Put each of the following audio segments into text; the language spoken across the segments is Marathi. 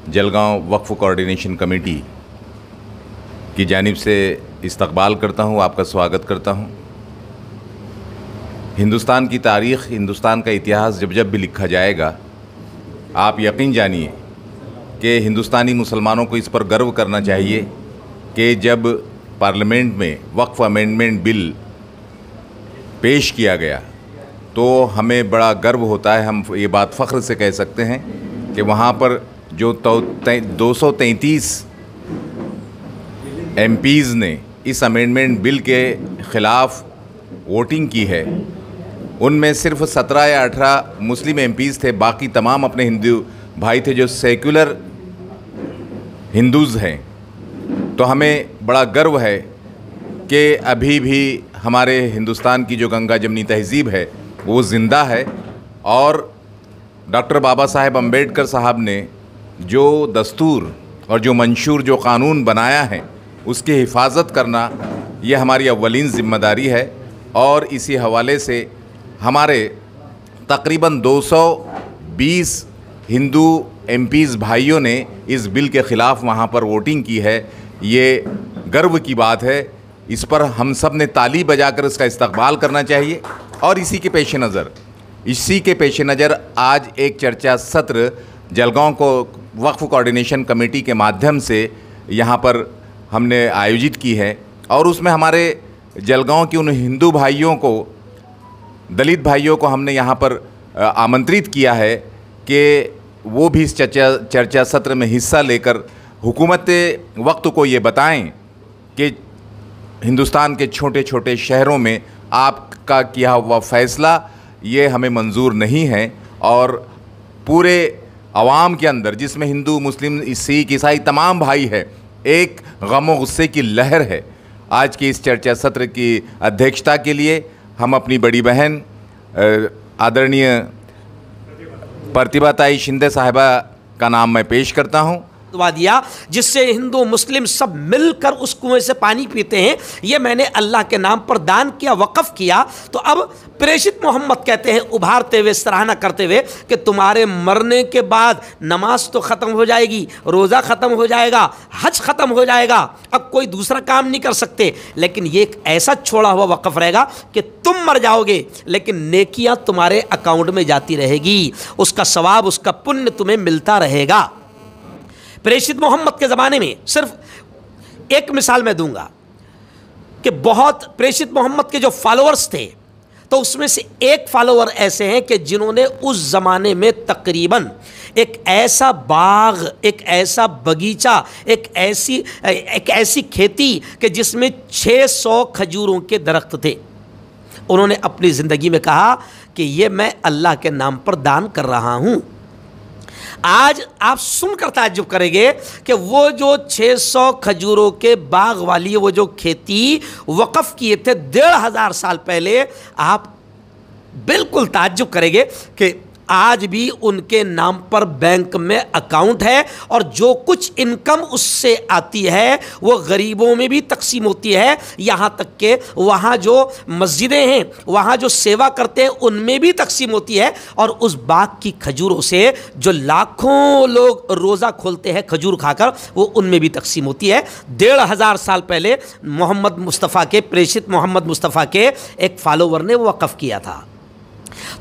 जलगांव वक्फ कोऑर्डिनेशन कमेटी की जानिब से इस्तकबाल करता हूँ, आपका स्वागत करता हूँ। हिंदुस्तान की तारीख़, हिंदुस्तान का इतिहास जब जब भी लिखा जाएगा, आप यकीन जानिए कि हिंदुस्तानी मुसलमानों को इस पर गर्व करना चाहिए कि जब पार्लियामेंट में वक्फ अमेंडमेंट बिल पेश किया गया तो हमें बड़ा गर्व होता है। हम ये बात फ़ख्र से कह सकते हैं कि वहाँ पर जो 233 MPs ने इस अमेंडमेंट बिल के ख़िलाफ़ वोटिंग की है, उनमें सिर्फ 17 या 18 मुस्लिम MPs थे, बाकी तमाम अपने हिंदू भाई थे जो सेक्युलर हिंदूज़ हैं। तो हमें बड़ा गर्व है कि अभी भी हमारे हिंदुस्तान की जो गंगा जमनी तहज़ीब है वो ज़िंदा है और डॉक्टर बाबा साहेब अम्बेडकर साहब ने जो दस्तूर और जो मंशूर जो क़ानून बनाया है उसकी हिफाजत करना ये हमारी अव्वलीन ज़िम्मेदारी है। और इसी हवाले से हमारे तकरीबन 220 हिंदू MPs भाइयों ने इस बिल के ख़िलाफ़ वहाँ पर वोटिंग की है। ये गर्व की बात है, इस पर हम सब ने ताली बजाकर इसका इस्तकबाल करना चाहिए। और इसी के पेश नज़र आज एक चर्चा सत्र जलगांव को वक्फ कोऑर्डिनेशन कमेटी के माध्यम से यहाँ पर हमने आयोजित की है और उसमें हमारे जलगांव के उन हिंदू भाइयों को, दलित भाइयों को हमने यहाँ पर आमंत्रित किया है कि वो भी इस चर्चा सत्र में हिस्सा लेकर हुकूमत वक्त को ये बताएं कि हिंदुस्तान के छोटे छोटे शहरों में आपका किया हुआ फ़ैसला ये हमें मंजूर नहीं है और पूरे अवाम के अंदर, जिसमें हिंदू, मुस्लिम, सिख, ईसाई तमाम भाई है, एक गम और गुस्से की लहर है। आज की इस चर्चा सत्र की अध्यक्षता के लिए हम अपनी बड़ी बहन आदरणीय प्रतिभाताई शिंदे साहिबा का नाम मैं पेश करता हूँ। दिया जिससे हिंदू मुस्लिम सब मिलकर उस कुएं से पानी पीते हैं, ये मैंने अल्लाह के नाम पर दान किया, वक़फ़ किया। तो अब प्रेषित मोहम्मद कहते हैं उभारते हुए, सराहना करते हुए कि तुम्हारे मरने के बाद नमाज तो ख़त्म हो जाएगी, रोज़ा ख़त्म हो जाएगा, हज ख़त्म हो जाएगा, अब कोई दूसरा काम नहीं कर सकते, लेकिन ये एक ऐसा छोड़ा हुआ वक़फ़ रहेगा कि तुम मर जाओगे लेकिन नेकियां तुम्हारे अकाउंट में जाती रहेगी, उसका सवाब, उसका पुण्य तुम्हें मिलता रहेगा। प्रेषित मोहम्मद के ज़माने में सिर्फ एक मिसाल मैं दूंगा कि बहुत प्रेषित मोहम्मद के जो फॉलोअर्स थे तो उसमें से एक फॉलोअर ऐसे हैं कि जिन्होंने उस ज़माने में तकरीबन एक ऐसा बाग, एक ऐसा बगीचा, एक ऐसी खेती कि जिसमें 600 खजूरों के दरख्त थे। उन्होंने अपनी ज़िंदगी में कहा कि ये मैं अल्लाह के नाम पर दान कर रहा हूँ। आज आप सुनकर ताज्जुब करेंगे कि वो जो 600 खजूरों के बाग वाली वो जो खेती वक़फ़ किए थे 1500 साल पहले, आप बिल्कुल ताज्जुब करेंगे कि आज भी उनके नाम पर बैंक में अकाउंट है और जो कुछ इनकम उससे आती है वो गरीबों में भी तकसीम होती है, यहाँ तक कि वहाँ जो मस्जिदें हैं, वहाँ जो सेवा करते हैं उनमें भी तकसीम होती है। और उस बाग की खजूरों से जो लाखों लोग रोज़ा खोलते हैं खजूर खाकर, वो उनमें भी तकसीम होती है। 1500 साल पहले मोहम्मद मुस्तफ़ा के, प्रेषित मोहम्मद मुस्तफ़ा के एक फॉलोवर ने वो वक़फ़ किया था।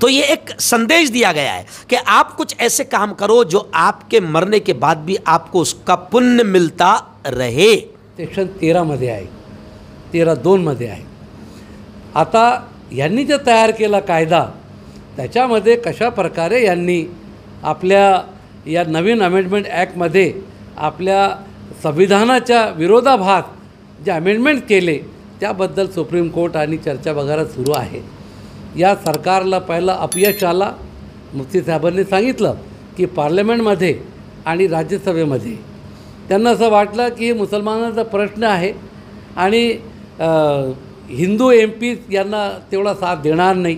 तो ये एक संदेश दिया गया है कि आप कुछ ऐसे काम करो जो आपके मरने के बाद भी आपको उसका पुण्य मिलता रहे। सेक्शन 13मध्ये आहे, 13(2) आहे। आता यांनी जो तयार केला कायदा, त्याच्यामध्ये कशा प्रकारे यांनी आपल्या या नवीन अमेंडमेंट ॲक्टमध्ये आपल्या संविधानाच्या विरोधाभास जे अमेंडमेंट केले त्याबद्दल सुप्रीम कोर्ट आणि चर्चा वगैरे सुरू आहे। या सरकारला पहिलं अपयश आला। मुफ्ती साहेबांनी सांगितलं की पार्लमेंटमध्ये आणि राज्यसभेमध्ये त्यांना असं वाटलं की मुसलमानांचा प्रश्न आहे आणि हिंदू MPs यांना तेवढा साथ देणार नाही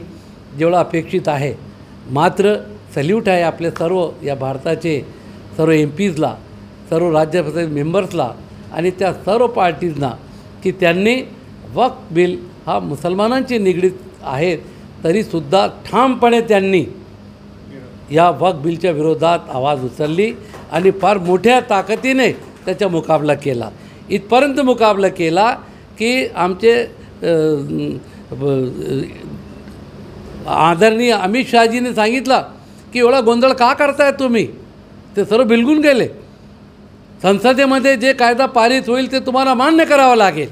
जेवढा अपेक्षित आहे। मात्र सल्यूट आहे आपले सर्व या भारताचे सर्व MPsला, सर्व राज्यसभेचे मेंबर्सला आणि त्या सर्व पार्टीजना की त्यांनी वक्फ बिल हा मुसलमानांची निगडीत आहे तरीसुद्धा ठामपणे त्यांनी या वक्फ बिलच्या विरोधात आवाज उचलली आणि फार मोठ्या ताकदीने त्याचा मुकाबला केला. इथपर्यंत मुकाबला केला की आमचे आदरणीय अमित शहाजीने सांगितलं की एवढा गोंधळ का करताय तुम्ही. ते सर्व बिलगून गेले. संसदेमध्ये जे कायदा पारित होईल ते तुम्हाला मान्य करावं लागेल.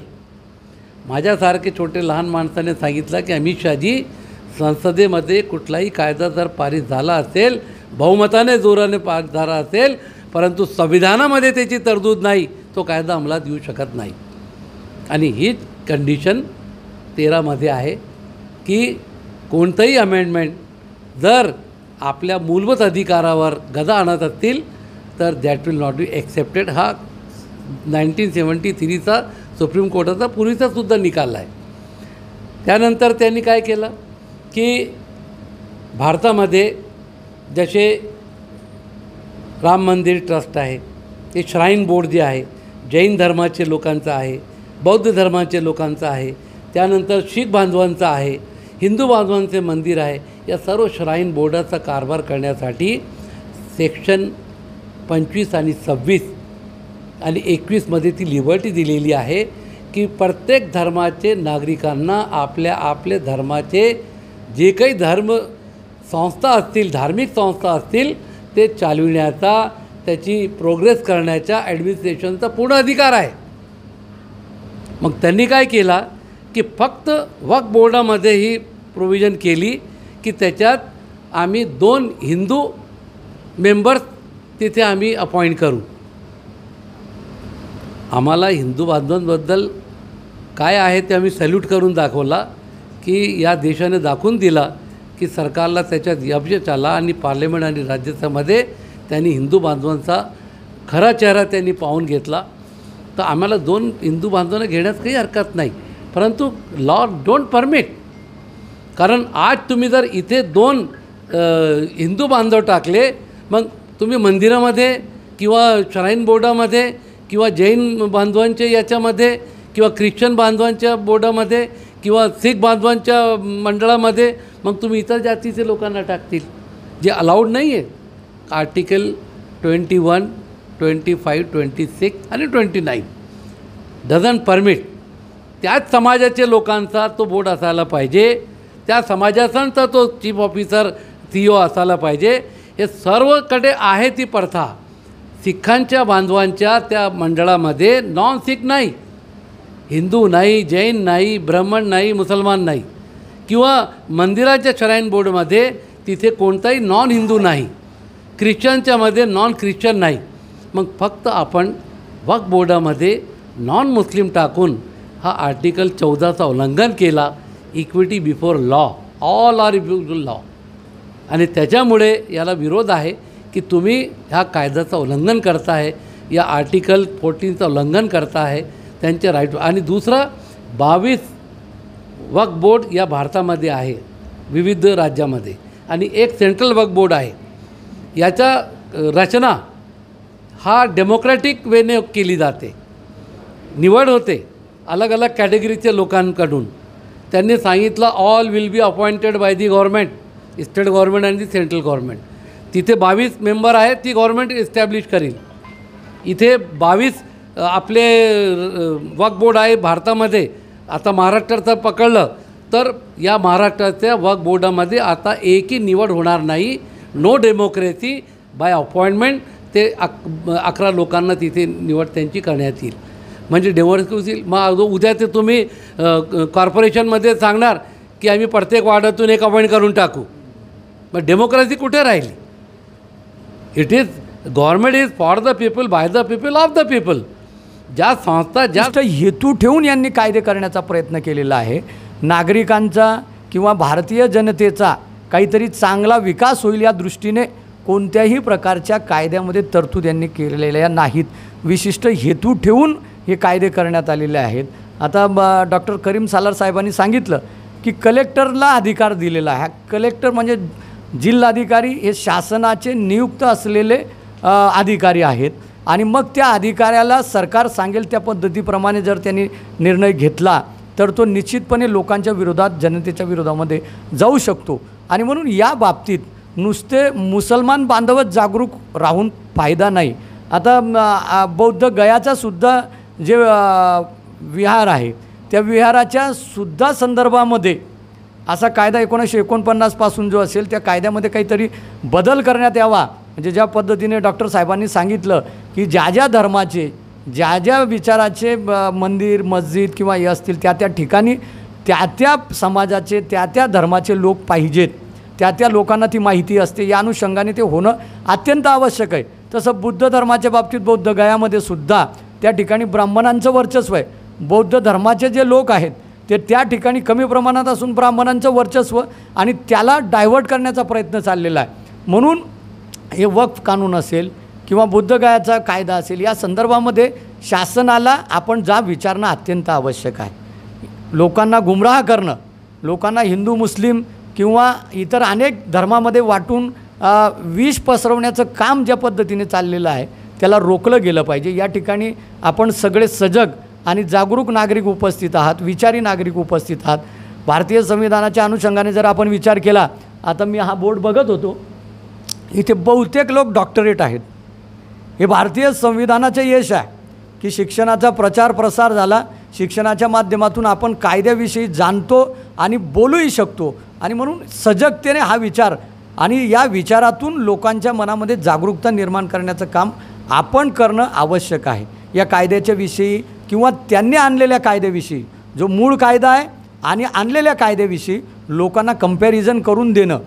माझ्यासारखे छोटे लहान माणसाने सांगितलं की अमित शहाजी, संसदेमध्ये कुठलाही कायदा जर पारित झाला असेल, बहुमताने जोराने पारित झाला असेल, परंतु संविधानामध्ये त्याची तरतूद नाही, तो कायदा अंमलात येऊ शकत नाही. आणि हीच कंडिशन 13मध्ये आहे की कोणतंही अमेंडमेंट जर आपल्या मूलभूत अधिकारावर गदा आणत असतील तर that will not be accepted. हा 1973चा सुप्रीम कोर्टाचा पूर्वीचासुद्धा निकाल आहे. त्यानंतर त्यांनी काय केलं की भारतामध्ये जसे राम मंदिर ट्रस्ट आहे, ते श्राईन बोर्ड जे आहे जैन धर्माचे लोकांचं आहे, बौद्ध धर्माचे लोकांचं आहे, त्यानंतर शीख बांधवांचं आहे, हिंदू बांधवांचे मंदिर आहे, या सर्व श्राईन बोर्डाचा कारभार करण्यासाठी सेक्शन 25 आणि 26 आणि 21मध्ये ती लिबर्टी दिलेली आहे की प्रत्येक धर्माचे नागरिकांना आपले धर्माचे जे काही धर्म संस्था असतील, धार्मिक संस्था असतील, ते चालविण्याचा, त्याची प्रोग्रेस करण्याच्या ॲडमिनिस्ट्रेशनचा पूर्ण अधिकार आहे. मग त्यांनी काय केला की फक्त वक्फ बोर्डामध्ये ही प्रोव्हिजन केली की त्याच्यात आम्ही 2 हिंदू मेंबर्स तिथे आम्ही अपॉइंट करू. आम्हाला हिंदू बांधवांबद्दल काय आहे ते आम्ही सॅल्यूट करून दाखवला की या देशाने दाखवून दिला की सरकारला त्याच्यात अपयश आला आणि पार्लमेंट आणि राज्यसभेमध्ये त्यांनी हिंदू बांधवांचा खरा चेहरा त्यांनी पाहून घेतला. तर आम्हाला 2 हिंदू बांधवांना घेण्यात काही हरकत नाही, परंतु लॉ डोंट परमिट. कारण आज तुम्ही जर इथे 2 हिंदू बांधव टाकले, मग तुम्ही मंदिरामध्ये किंवा श्राईन बोर्डामध्ये किंवा जैन बांधवांच्या याच्यामध्ये किंवा ख्रिश्चन बांधवांच्या बोर्डामध्ये किंवा शीख बांधवांच्या मंडळामध्ये मग तुम्ही इतर जातीचे लोकांना टाकतील, जे अलाउड नाही आहे. आर्टिकल 21, 25, 26 आणि 29 डझंट परमिट. त्याच समाजाचे लोकांचा तो बोर्ड असायला पाहिजे, त्या समाजाचा तो चीफ ऑफिसर CEO असायला पाहिजे. हे सर्वकडे आहे ती प्रथा. सिखांच्या बांधवांच्या त्या मंडळामध्ये नॉन सिख नाही, हिंदू नाही, जैन नाही, ब्राह्मण नाही, मुसलमान नाही, किंवा मंदिराच्या श्राईन बोर्डमध्ये तिथे कोणताही नॉन हिंदू नाही, ख्रिश्चनच्यामध्ये नॉन ख्रिश्चन नाही. मग फक्त आपण वक्फ बोर्डामध्ये नॉन मुस्लिम टाकून हा आर्टिकल 14चा उल्लंघन केला. Equity before law, all are before law. आणि त्याच्यामुळे याला विरोध आहे की तुम्ही ह्या कायद्याचं उल्लंघन करताय, या आर्टिकल 14चं उल्लंघन करताय त्यांचे राईट. आणि दुसरं 22 वक्फ बोर्ड या भारतामध्ये आहे विविध राज्यामध्ये, आणि एक सेंट्रल वक्फ बोर्ड आहे. याचा रचना हा डेमोक्रॅटिक वेने केली जाते. निवड होते अलग अलग कॅटेगरीचे लोकांकडून. त्यांनी सांगितलं all will be appointed by the government, state government आणि दी सेंट्रल गव्हर्मेंट. तिथे 22 मेंबर आहेत, ती गव्हर्मेंट इस्टॅब्लिश करील. इथे 22 आपले वक्फ बोर्ड आहे भारतामध्ये. आता महाराष्ट्राचं पकडलं तर या महाराष्ट्राच्या वक्फ बोर्डामध्ये आता एकही निवड होणार नाही. No democracy, by appointment. ते 11 लोकांना तिथे निवड त्यांची करण्यात येईल, म्हणजे डेमोक्रेसी येईल. मग उद्या ते तुम्ही कॉर्पोरेशनमध्ये सांगणार की आम्ही प्रत्येक वार्डातून एक अपॉइंट करून टाकू, मग डेमोक्रेसी कुठे राहिली? It is government is for the people, by the people, of the people. ज्या संस्था जास्त हेतू ठेवून यांनी कायदे करण्याचा प्रयत्न केलेला आहे. नागरिकांचा किंवा भारतीय जनतेचा काहीतरी चांगला विकास होईल या दृष्टीने कोणत्याही प्रकारच्या कायद्यामध्ये तरतूद यांनी केलेल्या नाहीत. विशिष्ट हेतू ठेवून हे कायदे करण्यात आलेले आहेत. आता डॉक्टर करीम सालार साहेबांनी सांगितलं की कलेक्टरला अधिकार दिलेला आहे. कलेक्टर म्हणजे जिल्हाधिकारी हे शासनाचे नियुक्त असलेले अधिकारी आहेत, आणि मग त्या अधिकाऱ्याला सरकार सांगेल त्या पद्धतीप्रमाणे जर त्यांनी निर्णय घेतला तर तो निश्चितपणे लोकांच्या विरोधात, जनतेच्या विरोधामध्ये जाऊ शकतो. आणि म्हणून या बाबतीत नुसते मुसलमान बांधवच जागरूक राहून फायदा नाही. आता बौद्ध गयाचा सुद्धा जे विहार आहे त्या विहाराच्या सुद्धा संदर्भामध्ये असा कायदा 1949 पासून जो असेल त्या कायद्यामध्ये काहीतरी बदल करण्यात यावा. म्हणजे ज्या पद्धतीने डॉक्टर साहेबांनी सांगितलं की ज्या ज्या धर्माचे ज्या ज्या विचाराचे मंदिर मस्जिद किंवा हे असतील त्या त्या ठिकाणी त्या त्या समाजाचे त्या त्या धर्माचे लोक पाहिजेत, त्या त्या लोकांना ती माहिती असते. या अनुषंगाने ते होणं अत्यंत आवश्यक आहे. तसं बुद्ध धर्माच्या बाबतीत बौद्ध गयामध्ये सुद्धा त्या ठिकाणी ब्राह्मणांचं वर्चस्व आहे. बौद्ध धर्माचे जे लोक आहेत ते त्या ठिकाणी कमी प्रमाणात असून ब्राह्मणांचं वर्चस्व आणि त्याला डायव्हर्ट करण्याचा प्रयत्न चाललेला आहे. म्हणून हे वक्फ कानून असेल किंवा बुद्धगयाचा कायदा असेल या संदर्भामध्ये शासनाला आपण जा विचारणं अत्यंत आवश्यक आहे. लोकांना गुमराह करणं, लोकांना हिंदू मुस्लिम किंवा इतर अनेक धर्मामध्ये वाटून विष पसरवण्याचं काम ज्या पद्धतीने चाललेलं आहे त्याला रोखलं गेलं पाहिजे. या ठिकाणी आपण सगळे सजग आणि जागरूक नागरिक उपस्थित आहात, विचारी नागरिक उपस्थित आहात. भारतीय संविधानाच्या अनुषंगाने जर आपण विचार केला, आता मी हा बोर्ड बघत होतो, इथे बहुतेक लोक डॉक्टरेट आहेत. हे भारतीय संविधानाचे यश आहे की शिक्षणाचा प्रचार प्रसार झाला, शिक्षणाच्या माध्यमातून आपण कायद्याविषयी जाणतो आणि बोलूही शकतो. आणि म्हणून सजगतेने हा विचार आणि या विचारातून लोकांच्या मनामध्ये जागरूकता निर्माण करण्याचं काम आपण करणं आवश्यक आहे. या कायद्याच्या विषयी किंवा त्यांनी आणलेल्या कायद्याविषयी जो मूळ कायदा आहे आणि आणलेल्या कायद्याविषयी लोकांना कंपॅरिझन करून देणं,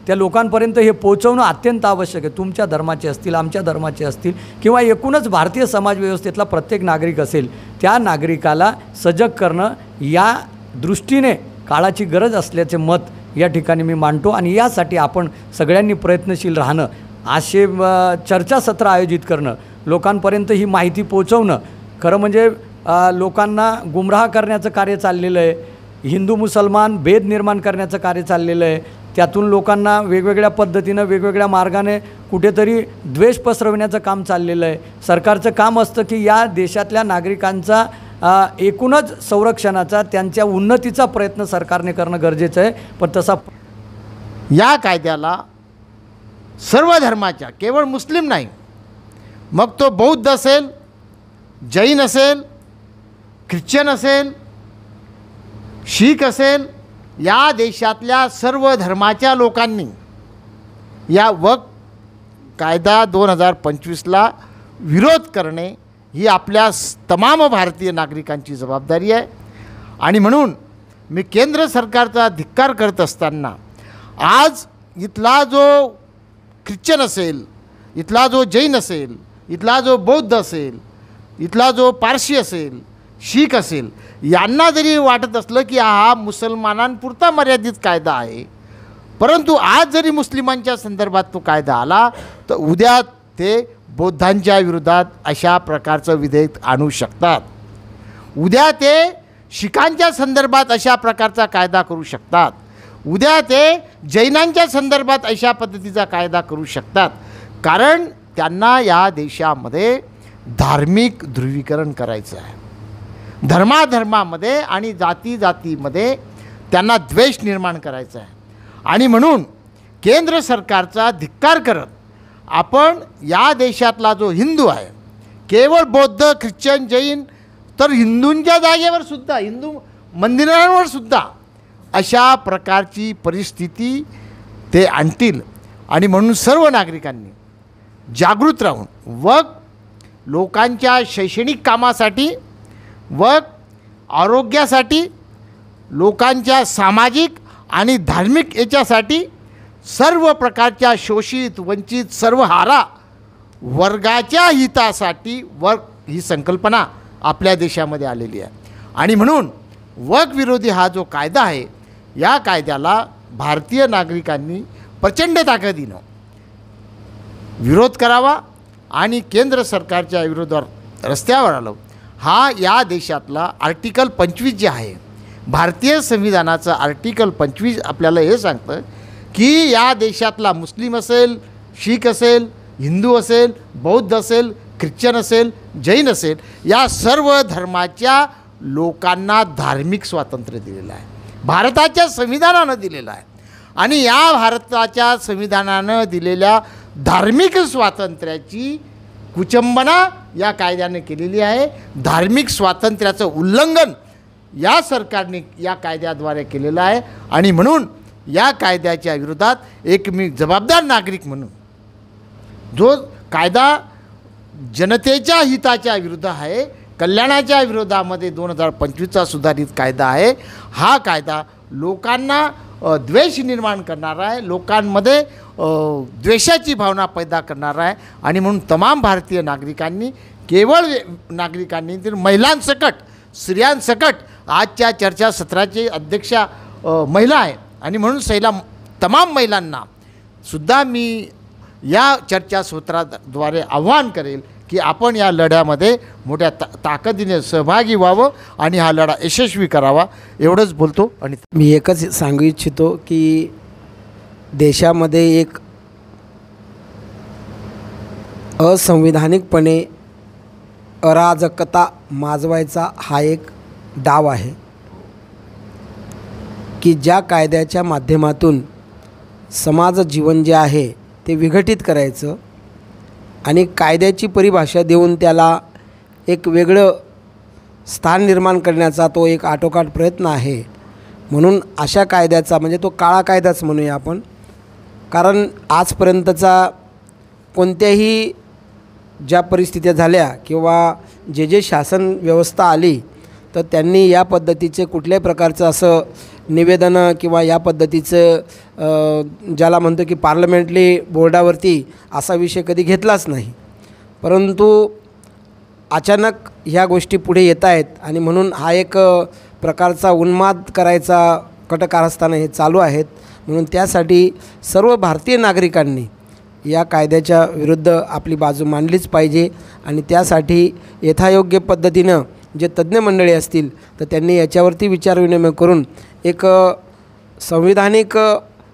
त्या लोकांपर्यंत हे पोहोचवणं अत्यंत आवश्यक आहे. तुमच्या धर्माचे असतील, आमच्या धर्माचे असतील किंवा एकूणच भारतीय समाजव्यवस्थेतला प्रत्येक नागरिक असेल, त्या नागरिकाला सजग करणं या दृष्टीने काळाची गरज असल्याचे मत या ठिकाणी मी मांडतो. आणि यासाठी आपण सगळ्यांनी प्रयत्नशील राहणं, असे चर्चासत्र आयोजित करणं, लोकांपर्यंत ही माहिती पोहोचवणं. खरं म्हणजे लोकांना गुमराह करण्याचं कार्य चाललेलं आहे, हिंदू मुसलमान भेद निर्माण करण्याचं कार्य चाललेलं आहे. त्यातून लोकांना वेगवेगळ्या पद्धतीनं वेगवेगळ्या मार्गाने कुठेतरी द्वेष पसरवण्याचं काम चाललेलं आहे. सरकारचं काम असतं की या देशातल्या नागरिकांचा एकूणच संरक्षणाचा, त्यांच्या उन्नतीचा प्रयत्न सरकारने करणं गरजेचं आहे. पण तसा या कायद्याला सर्व धर्माच्या, केवळ मुस्लिम नाही, मग तो बौद्ध असेल, जैन असेल, ख्रिश्चन असेल, शीख असेल, या देशातल्या सर्व धर्माच्या लोकांनी या वक्फ कायदा 2025ला विरोध करणे ही आपल्या तमाम भारतीय नागरिकांची जबाबदारी आहे. आणि म्हणून मी केंद्र सरकारचा धिक्कार करत असताना आज इथला जो ख्रिश्चन असेल, इथला जो जैन असेल, इथला जो बौद्ध असेल, इथला जो पारशी असेल, शीख असेल, यांना जरी वाटत असलं की हा मुसलमानांपुरता मर्यादित कायदा आहे, परंतु आज जरी मुस्लिमांच्या संदर्भात तो कायदा आला तर उद्या ते बौद्धांच्या विरोधात अशा प्रकारचं विधेयक आणू शकतात. उद्या ते शीखांच्या संदर्भात अशा प्रकारचा कायदा करू शकतात. उद्या ते जैनांच्या संदर्भात अशा पद्धतीचा कायदा करू शकतात. कारण त्यांना या देशामध्ये धार्मिक ध्रुवीकरण करायचं आहे. धर्माधर्मामध्ये आणि जाती जातीमध्ये त्यांना द्वेष निर्माण करायचा आहे. आणि म्हणून केंद्र सरकारचा धिक्कार करत आपण या देशातला जो हिंदू आहे, केवळ बौद्ध, ख्रिश्चन, जैन, तर हिंदूंच्या जागेवर सुद्धा, हिंदू मंदिरांवर सुद्धा अशा प्रकारची परिस्थिती ते आणतील. आणि म्हणून सर्व नागरिकांनी जागृत राहून वक्फ लोकांच्या शैक्षणिक कामासाठी, वक्फ आरोग्यासाठी, लोकांच्या सामाजिक आणि धार्मिक याच्यासाठी, सर्व प्रकारच्या शोषित वंचित सर्वहारा वर्गाच्या हितासाठी वक्फ ही संकल्पना आपल्या देशामध्ये आलेली आहे. आणि म्हणून वक्फ विरोधी हा जो कायदा आहे, या कायद्याला भारतीय नागरिकांनी प्रचंड ताकदीनं विरोध करावा आणि केंद्र सरकारच्या विरोधात रस्त्यावर आलं. हा या देशातला आर्टिकल 25 जे आहे, भारतीय संविधानाचं आर्टिकल 25 आपल्याला हे सांगतं की या देशातला मुस्लिम असेल, शीख असेल, हिंदू असेल, बौद्ध असेल, ख्रिश्चन असेल, जैन असेल, या सर्व धर्माच्या लोकांना धार्मिक स्वातंत्र्य दिलेलं आहे, भारताच्या संविधानानं दिलेलं आहे. आणि या भारताच्या संविधानानं दिलेल्या धार्मिक स्वातंत्र्याची कुचंबना या कायद्याने केलेली आहे. धार्मिक स्वातंत्र्याचं उल्लंघन या सरकारने या कायद्याद्वारे केलेलं आहे. आणि म्हणून या कायद्याच्या विरोधात एक मी जबाबदार नागरिक म्हणून, जो कायदा जनतेच्या हिताच्या विरुद्ध आहे, कल्याणाच्या विरोधामध्ये 2025चा सुधारित कायदा आहे, हा कायदा लोकांना द्वेष निर्माण करणारा आहे, लोकांमध्ये द्वेषाची भावना पैदा करणारा आहे. आणि म्हणून तमाम भारतीय नागरिकांनी, केवळ नागरिकांनी तर महिलांसकट, स्त्रियांसकट आजच्या चर्चासत्राचे अध्यक्षा महिला आहे. आणि म्हणून तमाम महिलांना सुद्धा मी या चर्चासत्राद्वारे आव्हान करेल की आपण या लढ्यामध्ये मोठ्या ताकदीने सहभागी व्हावं आणि हा लढा यशस्वी करावा. एवढंच बोलतो. आणि मी एकच सांगू इच्छितो की देशामध्ये एक असंविधानिकपणे अराजकता माजवायचा हा एक डाव आहे की ज्या कायद्याच्या माध्यमातून समाज जीवन जे आहे ते विघटित करायचं आणि कायद्याची परिभाषा देऊन त्याला एक वेगळं स्थान निर्माण करण्याचा तो एक आटोकाट प्रयत्न आहे. म्हणून अशा कायद्याचा, म्हणजे तो काळा कायदाच म्हणूया आपण, कारण आजपर्यंतचा कोणत्याही ज्या परिस्थित्या झाल्या किंवा जे शासन व्यवस्था आली तर त्यांनी या पद्धतीचे कुठल्याही प्रकारचं असं निवेदनं किंवा या पद्धतीचं ज्याला म्हणतो की पार्लमेंटली बोर्डावरती असा विषय कधी घेतलाच नाही. परंतु अचानक ह्या गोष्टी पुढे येत आहेत आणि म्हणून हा एक प्रकारचा उन्माद करायचा कटकारस्थानं हे चालू आहेत. म्हणून त्यासाठी सर्व भारतीय नागरिकांनी या कायद्याच्या विरुद्ध आपली बाजू मांडलीच पाहिजे आणि त्यासाठी यथायोग्य पद्धतीनं जे तज्ज्ञ मंडळी असतील तर त्यांनी याच्यावरती विचारविनिमय करून एक संविधानिक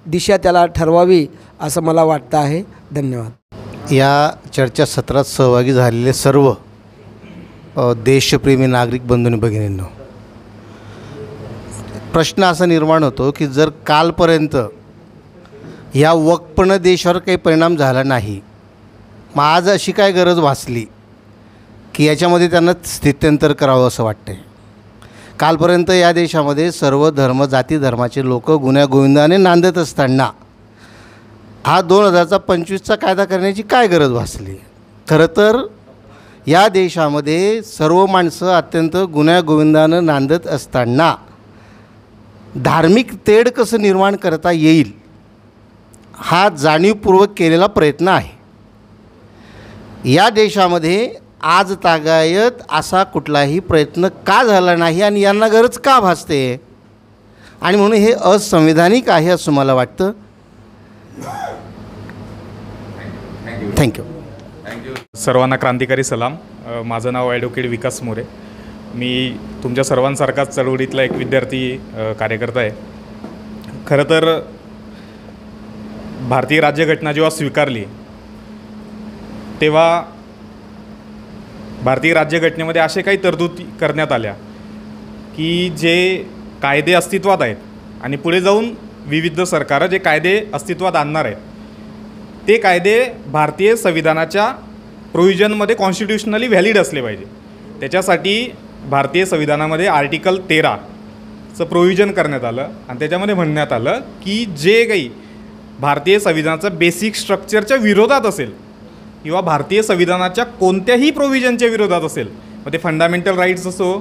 दिशा त्याला ठरवावी असं मला वाटतं आहे. धन्यवाद. या चर्चासत्रात सहभागी झालेले सर्व देशप्रेमी नागरिक बंधूंनी भगिनींनो, प्रश्न असा निर्माण होतो की जर कालपर्यंत या वक्फनं देशावर काही परिणाम झाला नाही, मग आज अशी काय गरज भासली की याच्यामध्ये त्यांना स्थित्यंतर करावं असं वाटते. कालपर्यंत या देशामध्ये सर्व धर्म, जाती धर्माचे लोक गुण्यागोविंदाने नांदत असताना हा 2025चा कायदा करण्याची काय गरज भासली. खरं तर या देशामध्ये सर्व माणसं अत्यंत गुण्यागोविंदानं नांदत असताना धार्मिक तेढ कसं निर्माण करता येईल हा जाणीवपूर्वक केलेला प्रयत्न आहे. या देशामध्ये आज तागायत असा कुठलाही प्रयत्न का झाला नाही आणि यांना गरज का भासते आणि म्हणून हे असंविधानिक आहे असं मला वाटतं. थँक्यू. सर्वांना क्रांतिकारी सलाम. माझं नाव ॲडव्होकेट विकास मोरे. मी तुमच्या सर्वांसारखाच चळवळीतला एक विद्यार्थी कार्यकर्ता आहे. खरं तर भारतीय राज्यघटना जेव्हा स्वीकारली तेव्हा भारतीय राज्यघटनेमध्ये असे काही तरतुदी करण्यात आल्या की जे कायदे अस्तित्वात आहेत आणि पुढे जाऊन विविध सरकारं जे कायदे अस्तित्वात आणणार आहेत ते कायदे भारतीय संविधानाच्या प्रोव्हिजनमध्ये कॉन्स्टिट्युशनली व्हॅलिड असले पाहिजे. त्याच्यासाठी भारतीय संविधानामध्ये आर्टिकल 13चं प्रोव्हिजन करण्यात आलं आणि त्याच्यामध्ये म्हणण्यात आलं की जे काही भारतीय संविधानाचं बेसिक स्ट्रक्चरच्या विरोधात असेल किंवा भारतीय संविधानाच्या कोणत्याही प्रोव्हिजनच्या विरोधात असेल, मग ते फंडामेंटल राईट्स असो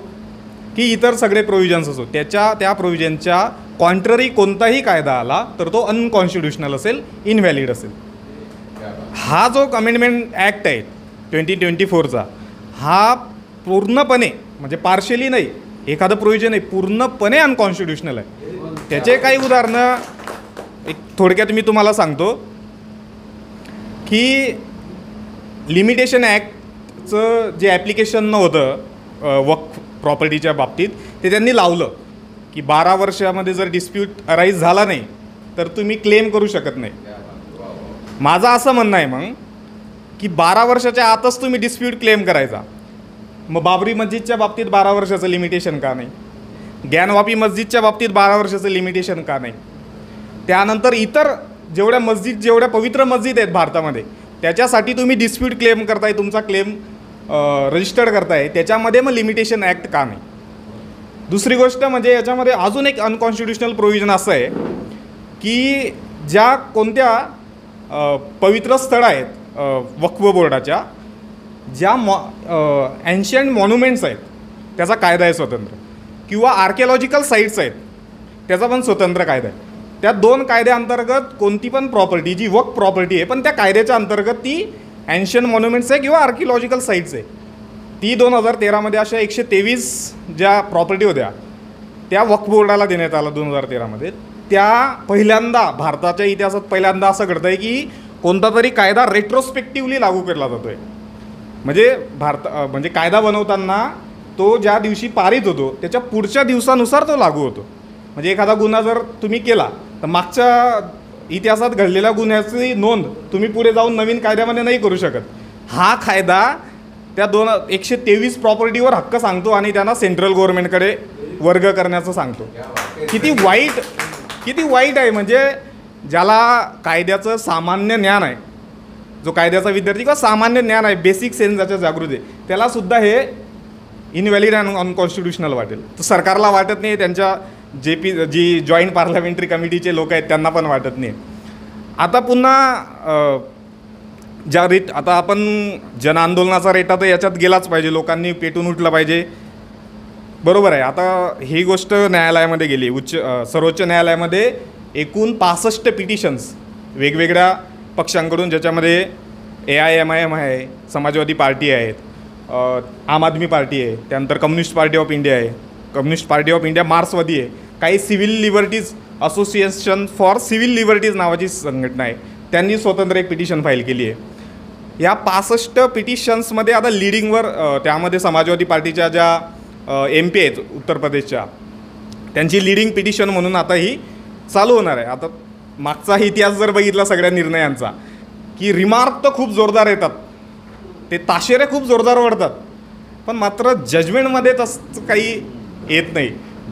की इतर सगळे प्रोव्हिजन्स असो, त्या प्रोव्हिजनच्या कॉन्ट्ररी कोणताही कायदा आला तर तो अनकॉन्स्टिट्युशनल असेल, इनव्हॅलिड असेल. हा जो अमेंडमेंट ॲक्ट आहे 2024चा हा पूर्णपणे म्हणजे पार्शली नाही, एखादं प्रोव्हिजन आहे पूर्णपणे अनकॉन्स्टिट्युशनल आहे. त्याचे काही उदाहरणं एक थोडक्यात मी तुम्हाला सांगतो की लिमिटेशन ॲक्टचं जे ॲप्लिकेशन होतं वक्फ प्रॉपर्टीच्या बाबतीत ते त्यांनी लावलं की 12 वर्षामध्ये जर डिस्प्यूट अराईज झाला नाही तर तुम्ही क्लेम करू शकत नाही. माझं असं म्हणणं आहे मग की 12 वर्षाच्या आतच तुम्ही डिस्प्यूट क्लेम करायचा. मग बाबरी मस्जिदच्या बाबतीत 12 वर्षाचं लिमिटेशन का नाही? ज्ञानवापी मस्जिदच्या बाबतीत 12 वर्षाचं लिमिटेशन का नाही? त्यानंतर इतर जेवढ्या पवित्र मस्जिद आहेत भारतामध्ये त्याच्यासाठी तुम्ही डिस्प्यूट क्लेम करताय, तुमचा क्लेम रजिस्टर्ड करताय, त्याच्यामध्ये मग लिमिटेशन ॲक्ट का नाही? दुसरी गोष्ट म्हणजे याच्यामध्ये अजून एक अनकॉन्स्टिट्युशनल प्रोव्हिजन असं आहे की ज्या कोणत्या पवित्र स्थळं आहेत वक्फ बोर्डाच्या, ज्या एन्शियंट मॉन्युमेंट्स आहेत त्याचा कायदा आहे स्वतंत्र, किंवा आर्किओलॉजिकल साईट्स आहेत त्याचा पण स्वतंत्र कायदा आहे. त्या 2 कायद्याअंतर्गत कोणती पण प्रॉपर्टी जी वक्फ प्रॉपर्टी आहे पण त्या कायद्याच्या अंतर्गत ती एन्शियंट मॉन्युमेंट्स आहे किंवा आर्किओलॉजिकल साईट्स आहे, ती 2013मध्ये अशा 123 ज्या प्रॉपर्टी होत्या त्या वक्फ बोर्डाला देण्यात आला 2013मध्ये. त्या पहिल्यांदा भारताच्या इतिहासात पहिल्यांदा असं घडतं आहे की कोणता तरी कायदा रेट्रोस्पेक्टिव्हली लागू केला जातो आहे. म्हणजे कायदा बनवताना तो ज्या दिवशी पारित होतो त्याच्या पुढच्या दिवसानुसार तो लागू होतो. म्हणजे एखादा गुन्हा जर तुम्ही केला तर मागच्या इतिहासात घडलेल्या गुन्ह्याची नोंद तुम्ही पुढे जाऊन नवीन कायद्यामध्ये नाही करू शकत. हा कायदा त्या 123 प्रॉपर्टीवर हक्क सांगतो आणि त्यांना सेंट्रल गव्हर्नमेंटकडे वर्ग करण्याचं सांगतो. किती वाईट आहे. म्हणजे ज्याला कायद्याचं सामान्य ज्ञान आहे, जो कायद्याचा विद्यार्थी किंवा सामान्य ज्ञान आहे, बेसिक सेन्स ज्याच्या जागृत आहे, त्यालासुद्धा हे इनव्हॅलिड अँड अनकॉन्स्टिट्युशनल वाटेल. तर सरकारला वाटत नाही, त्यांच्या जी जॉईंट पार्लमेंटरी कमिटीचे लोक आहेत त्यांना पण वाटत नाही. आता पुन्हा आता आपण जनआंदोलनाचा रेटा तर याच्यात गेलाच पाहिजे, लोकांनी पेटून उठलं पाहिजे, बरोबर आहे. आता ही गोष्ट न्यायालयामध्ये गेली, सर्वोच्च न्यायालयामध्ये एकूण 65 पिटिशन्स वेगवेगळ्या पक्षांकडून, ज्याच्यामध्ये AIMIM आहे, समाजवादी पार्टी आहेत, आम आदमी पार्टी आहे, त्यानंतर कम्युनिस्ट पार्टी ऑफ इंडिया आहे, कम्युनिस्ट पार्टी ऑफ इंडिया मार्क्सवादी आहे, काही civil liberties association for civil liberties नावाची संघटना आहे, त्यांनी स्वतंत्र एक पिटिशन फाईल केली आहे. या 65 पिटिशन्समध्ये आता लिडिंगवर त्यामध्ये समाजवादी पार्टीच्या ज्या MP आहेत उत्तर प्रदेशच्या, त्यांची लिडिंग पिटिशन म्हणून आता ही चालू होणार आहे. आता मागचा इतिहास जर बघितला सगळ्या निर्णयांचा, की रिमार्क तर खूप जोरदार येतात, ते ताशेरे खूप जोरदार वाढतात, पण मात्र जजमेंटमध्ये तसं काही येत नाही.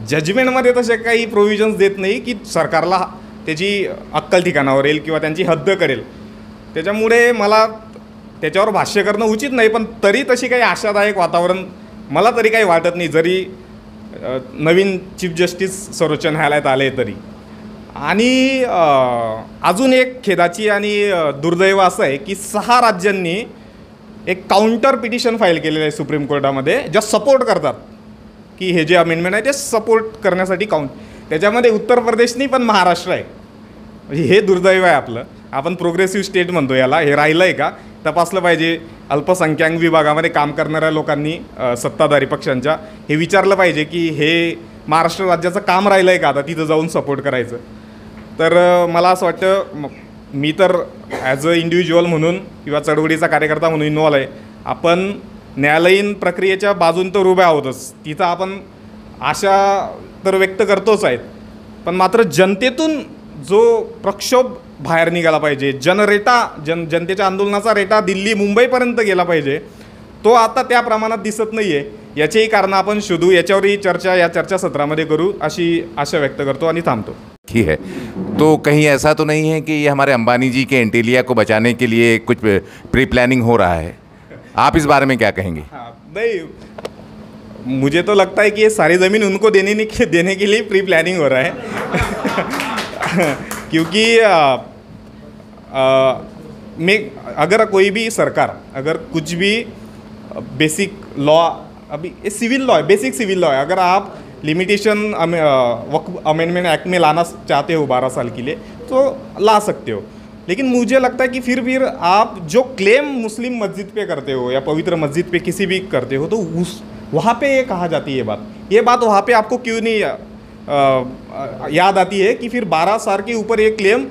जजमेंटमध्ये तसे काही प्रोव्हिजन्स देत नाही की सरकारला त्याची अक्कल ठिकाणावर येईल किंवा त्यांची हद्द करेल. त्याच्यामुळे मला त्याच्यावर भाष्य करणं उचित नाही, पण तरी तशी काही आशादायक वातावरण मला तरी काही वाटत नाही, जरी नवीन चीफ जस्टिस सर्वोच्च न्यायालयात आले तरी. आणि अजून एक खेदाची आणि दुर्दैव असं आहे की 6 राज्यांनी एक काउंटर पिटिशन फाईल केलेलं आहे सुप्रीम कोर्टामध्ये, ज्या सपोर्ट करतात की हे जे अमेंडमेंट आहे ते सपोर्ट करण्यासाठी त्याच्यामध्ये उत्तर प्रदेश नाही पण महाराष्ट्र आहे. म्हणजे हे दुर्दैव आहे आपलं. आपण प्रोग्रेसिव्ह स्टेट म्हणतो याला, हे राहिलं आहे का तपासलं पाहिजे. अल्पसंख्याक विभागामध्ये काम करणाऱ्या लोकांनी, सत्ताधारी पक्षांच्या, हे विचारलं पाहिजे की हे महाराष्ट्र राज्याचं काम राहिलं आहे का आता तिथं जाऊन सपोर्ट करायचं. तर मला असं वाटतं, मी तर ॲज अ इंडिव्हिज्युअल म्हणून किंवा चळवळीचा कार्यकर्ता म्हणून इन्व्हॉल्व आहे. आपण न्यायालयीन प्रक्रियेच्या बाजून तर उभे आहोतच, तिथं आपण आशा तर व्यक्त करतोच आहेत, पण मात्र जनतेतून जो प्रक्षोभ बाहेर निघाला पाहिजे, जनतेच्या आंदोलनाचा रेटा दिल्ली मुंबईपर्यंत गेला पाहिजे, तो आता त्या प्रमाणात दिसत नाही आहे. याचेही कारण आपण शोधू, याच्यावरही या चर्चासत्रामध्ये करू अशी आशा व्यक्त करतो आणि थांबतो. की है तो कहीं ऐसा तो नहीं है कि ये हमारे अंबानी जी के एंटीलिया को बचाने के लिए कुछ प्री प्लानिंग हो रहा है? आप इस बारे में क्या कहेंगे? नहीं, मुझे तो लगता है कि ये सारी ज़मीन उनको देने के लिए प्री प्लानिंग हो रहा है क्योंकि अगर कोई भी सरकार अगर कुछ भी बेसिक लॉ, अभी ये सिविल लॉ है, बेसिक सिविल लॉ है, अगर आप लिमिटेशन वक्फ अमेंडमेंट एक्ट में लाना चाहते हो 12 साल के लिए तो ला सकते हो, लेकिन मुझे लगता है कि फिर आप जो क्लेम मुस्लिम मस्जिद पे करते हो या पवित्र मस्जिद पे किसी भी करते हो, तो वहाँ पे ये कहा जाती है ये बात वहाँ पे आपको क्यों नहीं याद आती है कि फिर 12 साल के ऊपर ये क्लेम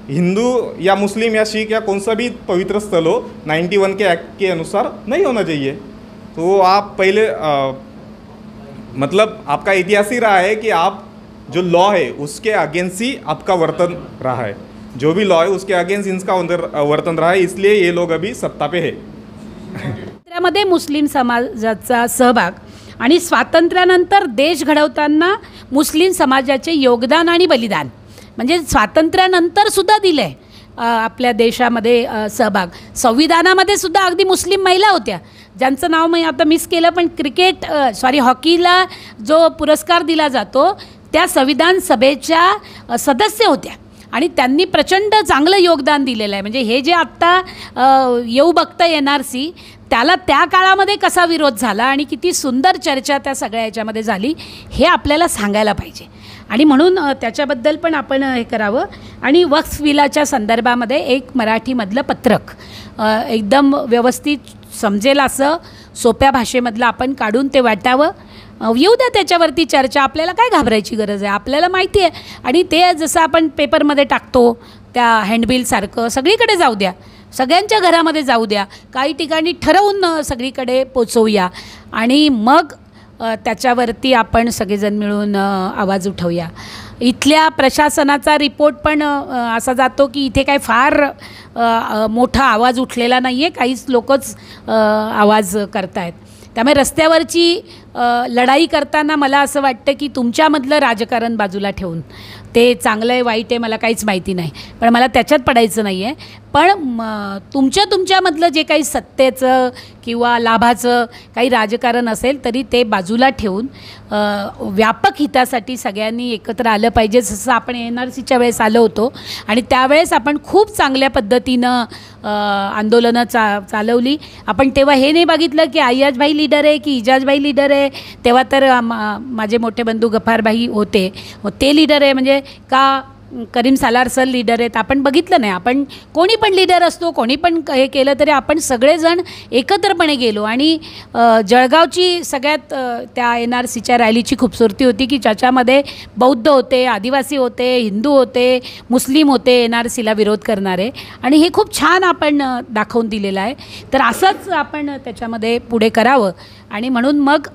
हिंदू या मुस्लिम या सिख या कौन सा भी पवित्र स्थल हो 91 के एक्ट के अनुसार नहीं होना चाहिए. तो आप पहले मतलब आपका इतिहास ही रहा है कि आप जो लॉ है उसके अगेंस्ट ही आपका वर्तन रहा है, जो भी लॉ है उसके अगेंस्ट इनका वर्तन रहा है, इसलिए ये लोग अभी सत्ता पे है. त्यामध्ये मुस्लिम समाजाचा सहभाग आणि स्वातंत्र्यानंतर देश घडवताना मुस्लिम समाजाचे योगदान आणि बलिदान म्हणजे स्वातंत्र्यानंतरसुद्धा दिलं आहे आपल्या देशामध्ये सहभाग. संविधानामध्ये सुद्धा अगदी मुस्लिम महिला होत्या, ज्यांचं नाव मी आता मिस केलं, पण हॉकीला जो पुरस्कार दिला जातो त्या संविधान सभेच्या सदस्य होत्या आणि त्यांनी प्रचंड चांगलं योगदान दिलेलं आहे. म्हणजे हे जे आत्ता येऊ बघता NRC, त्याला त्या काळामध्ये कसा विरोध झाला आणि किती सुंदर चर्चा त्या सगळ्या याच्यामध्ये झाली हे आपल्याला सांगायला पाहिजे. आणि म्हणून त्याच्याबद्दल पण आपण हे करावं. आणि वक्फ बिलाच्या संदर्भामध्ये एक मराठीमधलं पत्रक एकदम व्यवस्थित समजेल असं सोप्या भाषेमधलं आपण काढून ते वाटावं. येऊ द्या त्याच्यावरती चर्चा, आपल्याला काय घाबरायची गरज आहे, आपल्याला माहिती आहे. आणि ते जसं आपण पेपरमध्ये टाकतो त्या हँडबिलसारखं सगळीकडे जाऊ द्या, सगळ्यांच्या घरामध्ये जाऊ द्या, काही ठिकाणी ठरवून सगळीकडे पोचवूया आणि मग त्याच्यावरती आपण सगळेजण मिळून आवाज उठवूया. इथल्या प्रशासनाचा रिपोर्ट पण असा जातो की इथे काय फार मोठा आवाज उठलेला नाही आहे, काहीच लोकच आवाज करतायत. त्यामुळे रस्त्यावरची लढाई करताना मला असं वाटतं की तुमच्यामधलं राजकारण बाजूला ठेवून, ते चांगलं आहे वाईट आहे मला काहीच माहिती नाही, पण मला त्याच्यात पडायचं नाही आहे, पण तुमच्यामधलं जे काही सत्तेचं किंवा लाभाचं काही राजकारण असेल तरी ते बाजूला ठेवून व्यापक हितासाठी सगळ्यांनी एकत्र आलं पाहिजे. जसं आपण NRCच्या वेळेस आलो होतो आणि त्यावेळेस आपण खूप चांगल्या पद्धतीनं आंदोलनं चालवली. आपण तेव्हा हे नाही बघितलं की अय्याजभाई लीडर आहे की इजाजभाई लीडर आहे, तेव्हा तर माझे मोठे बंधू गफ्फारभाई होते, ते लीडर आहे म्हणजे का करीम सालार सर लीडर आहेत, आपण बघितलं नाही. आपण कोणी पण लीडर असतो, कोणी पण हे केलं तरी आपण सगळेजण एकत्रपणे गेलो. आणि जळगावची सगळ्यात त्या NRCच्या रॅलीची खूबसूरती होती की ज्याच्यामध्ये बौद्ध होते, आदिवासी होते, हिंदू होते, मुस्लिम होते NRCला विरोध करणारे, आणि हे खूप छान आपण दाखवून दिलेलं आहे. तर असंच आपण त्याच्यामध्ये पुढे करावं आणि म्हणून मग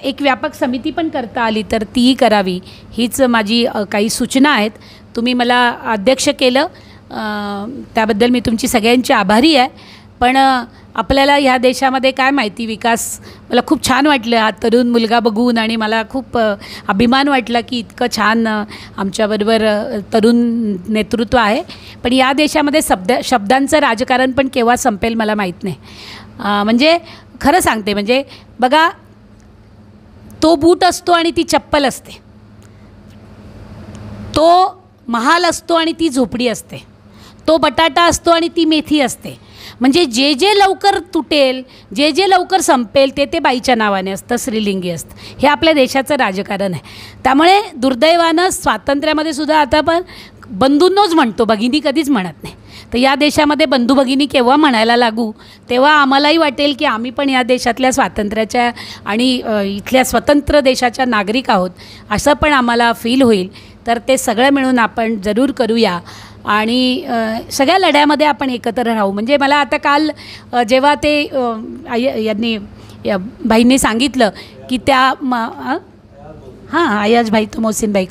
एक व्यापक समिती पण करता आली तर तीही करावी, हीच माझी काही सूचना आहेत. तुम्ही मला अध्यक्ष केलं त्याबद्दल मी तुमची सगळ्यांची आभारी आहे. पण आपल्याला ह्या देशामध्ये काय माहिती विकास, मला खूप छान वाटलं हा तरुण मुलगा बघून आणि मला खूप अभिमान वाटला की इतकं छान आमच्याबरोबर तरुण नेतृत्व आहे. पण या देशामध्ये शब्दांचं राजकारण पण केव्हा संपेल मला माहीत नाही. म्हणजे खरं सांगते, म्हणजे बघा, तो बूट असतो आणि ती चप्पल असते, तो महाल असतो आणि ती झोपडी असते, तो बटाटा असतो आणि ती मेथी असते. म्हणजे जे जे लवकर तुटेल, जे जे लवकर संपेल ते बाईच्या नावाने असतं, स्त्रीलिंगी असतं. हे आपल्या देशाचं राजकारण आहे. त्यामुळे दुर्दैवानं स्वातंत्र्यामध्ये सुद्धा आता पण बंधूंनोच म्हणतो, भगिनी कधीच म्हणत नाही. तर या देशामध्ये बंधू भगिनी केव्हा म्हणायला लागू तेव्हा आम्हालाही वाटेल की आम्ही पण या देशातल्या स्वातंत्र्याच्या आणि इथल्या स्वतंत्र देशाच्या नागरिक आहोत असं पण आम्हाला फील होईल. तर ते सगळं मिळून आपण जरूर करूया आणि सगळ्या लढ्यामध्ये आपण एकत्र राहू. म्हणजे मला आता काल जेव्हा ते यांनी भाईंनी सांगितलं की त्या अय्याजभाई तो मोहसिनभाई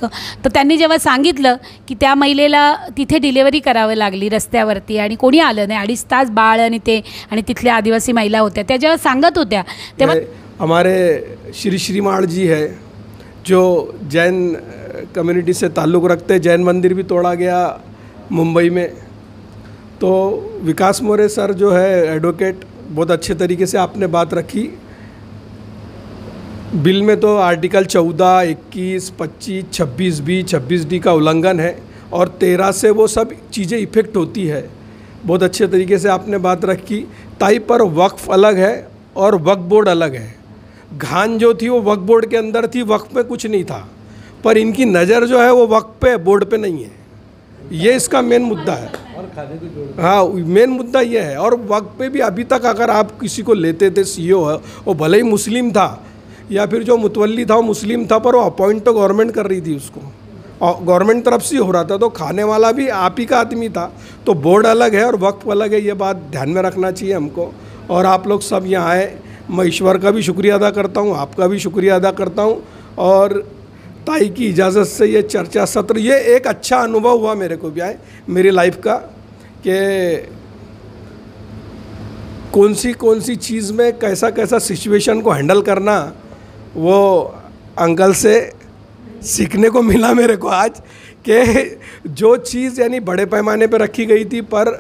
तर त्यांनी जेव्हा सांगितलं की त्या महिलेला तिथे डिलेवरी करावं लागली रस्त्यावरती आणि कोणी आलं नाही, 2.5 तास बाळ आणि ते आणि तिथल्या आदिवासी महिला होत्या, त्या जेव्हा सांगत होत्या तेव्हा हमारे श्री श्रीमाळ जी है जो जैन कम्युनिटी से ताल्लुक़ रखते हैं, जैन मंदिर भी तोड़ा गया मुंबई में. तो विकास मोरे सर जो है एडवोकेट, बहुत अच्छे तरीके से आपने बात रखी. बिल में तो आर्टिकल 14, 21, 25, 26B, 26D का उल्लंघन है और 13 से वो सब चीज़ें इफ़ेक्ट होती है. बहुत अच्छे तरीके से आपने बात रखी. ताई पर वक्फ अलग है और वक्फ बोर्ड अलग है. घान जो थी वो वक्फ बोर्ड के अंदर थी, वक्फ में कुछ नहीं था, पर इनकी नज़र जो है वो वक्फ पे, बोर्ड पे नहीं है. ये इसका मेन मुद्दा है. हाँ, मेन मुद्दा ये है. और वक्फ पे भी अभी तक अगर आप किसी को लेते थे CEO है, वो भले ही मुस्लिम था या फिर जो मुतवल्ली था वो मुस्लिम था, पर वो अपॉइंट तो गवर्नमेंट कर रही थी उसको, और गवर्नमेंट तरफ से हो रहा था, तो खाने वाला भी आप ही का आदमी था. तो बोर्ड अलग है और वक्फ अलग है, ये बात ध्यान में रखना चाहिए हमको. और आप लोग सब यहाँ आए, मैं ईश्वर का भी शुक्रिया अदा करता हूँ, आपका भी शुक्रिया अदा करता हूँ. और ताई की इजाज़त से ये चर्चा सत्र, ये एक अच्छा अनुभव हुआ मेरे को भी आए मेरी लाइफ का, कि कौन सी चीज़ में कैसा कैसा सिचुएशन को हैंडल करना, वो अंकल से सीखने को मिला मेरे को आज, कि जो चीज़ यानी बड़े पैमाने पर रखी गई थी पर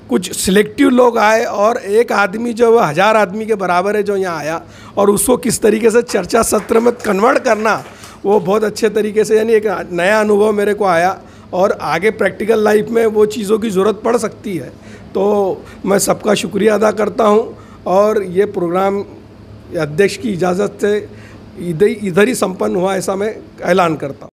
कुछ सिलेक्टिव लोग आए और एक आदमी जो 1000 आदमी के बराबर है जो यहाँ आया और उसको किस तरीके से चर्चा सत्र में कन्वर्ट करना, वो बहुत अच्छे तरीके से यानी एक नया अनुभव मेरे को आया और आगे प्रैक्टिकल लाइफ में वो चीज़ों की ज़रूरत पड़ सकती है। तो मैं सबका शुक्रिया अदा करता हूँ और ये प्रोग्राम अध्यक्ष की इजाज़त से इधर ही संपन्न हुआ ऐसा मैं ऐलान करता हूँ।